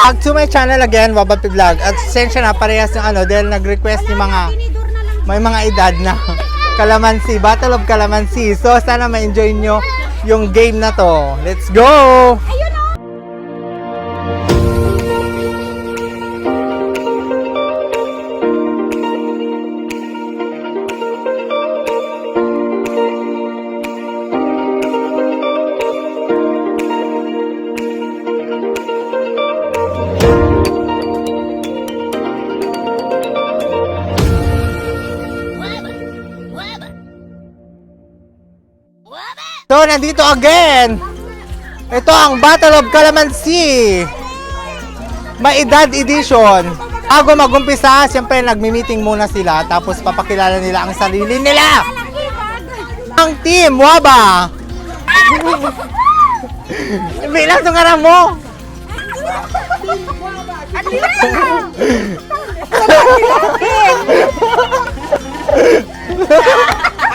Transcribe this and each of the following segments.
Back to my channel again, Wabapi Vlog. At sensya na, parehas ng dahil nag-request yung may mga edad na Calamansi, Battle of Calamansi. So, sana ma-enjoy nyo yung game na to. Let's go! So, nandito again. Ito ang Battle of Calamansi. May edad edition. Bago mag-umpisa, siyempre nagmi-meeting muna sila. Tapos papakilala nila ang sarili nila. Ang team, Waba. Bilang tungaran mo.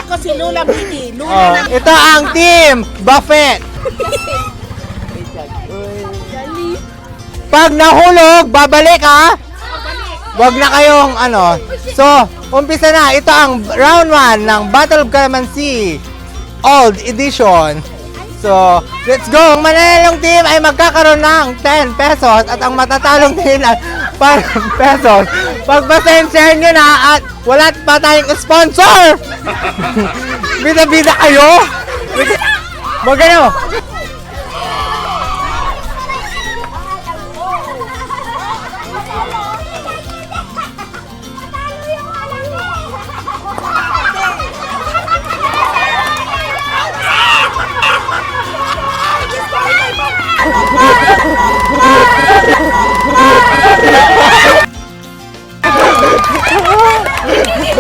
Ako si Lula Biti. Ito ang team Buffet. Pag nahulog, babalik ha. Wag na kayong So, umpisa na. Ito ang round 1 ng Battle of Calamansi Old Edition. So, let's go. Ang mananalong team ay magkakaroon ng 10 pesos at ang matatalong team ay 5 pesos. Pagpasensyahan nyo na at wala pa tayong sponsor. Bida-bida kayo. Wag kayo.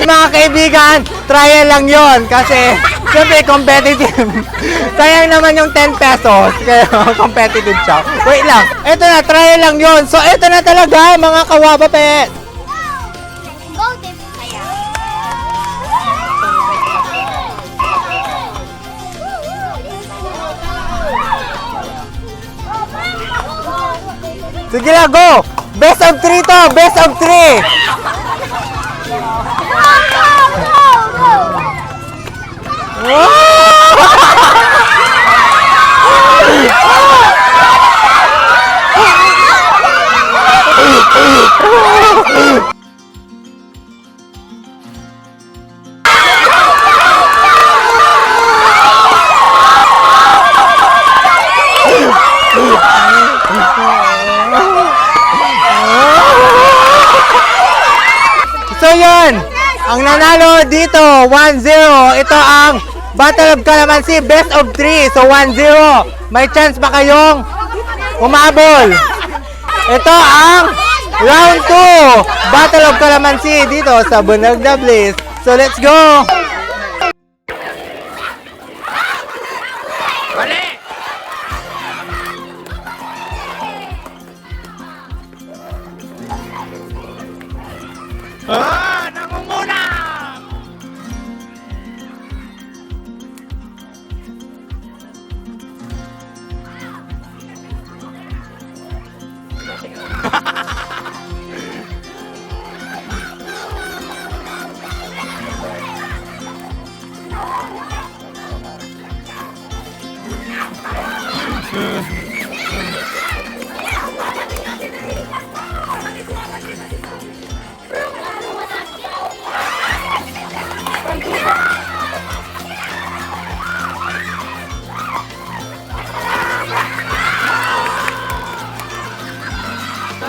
Mga kaibigan, trial lang yon kasi siyempre competitive. Sayang naman yung 10 pesos kaya competitive siya. Wait lang, ito na, trial lang yon. So ito na talaga mga kawabape. Sige lang, go! Best of 3 to! Best of 3! So yun, ang nanalo dito, 1-0. Ito ang Battle of Calamansi, best of 3. So 1-0. May chance pa kayong umabol. Ito ang round 2, Battle of Calamansi dito sa Bunog na Bliss. So let's go! Nangunguna!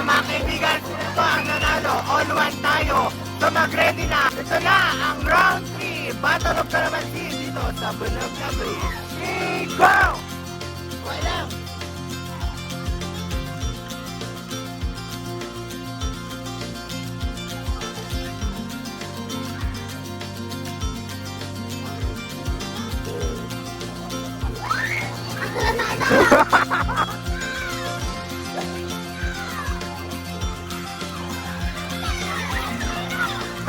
Mga kaibigan, ito ang nanalo. All one tayo. So mag-ready na. Ito na ang round 3. Battle of Calamansi dito sa Bunog na Bliss. Go! Wala!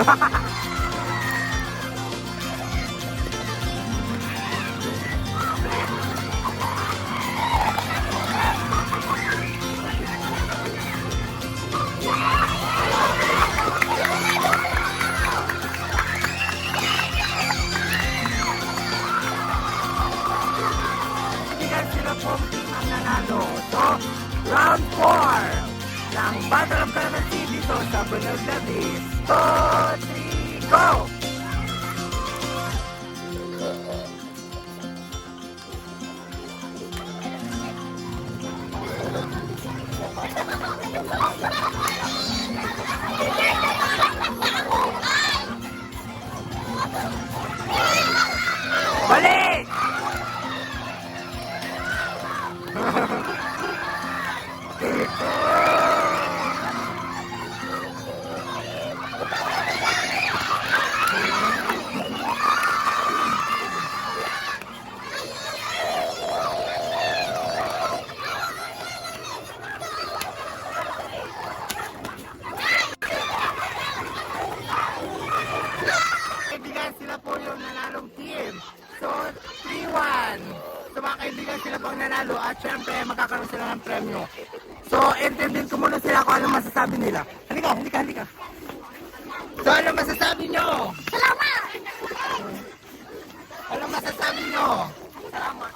Kaibigan, sila po ang nanalo. So, round 4 ng Battle of Calamansi dito sa Bunog na Beach. 2, 3, go! Balik! Kaibigan, sila po yung nanalong team. So, 3-1. So, mga kaibigan, sila po ang nanalo at syempre, magkakaroon sila ng premyo. So, intindihin ko muna sila kung ano masasabi nila. Halika. So, ano masasabi nyo? Salamat! Ano masasabi nyo? Salamat.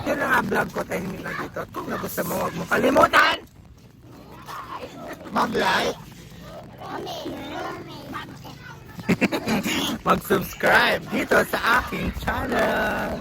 Yun lang ang vlog ko, tahimik lang dito. Kung nagustuhan mo, huwag mo kalimutan! Mag-like! Mag-subscribe dito sa aking channel.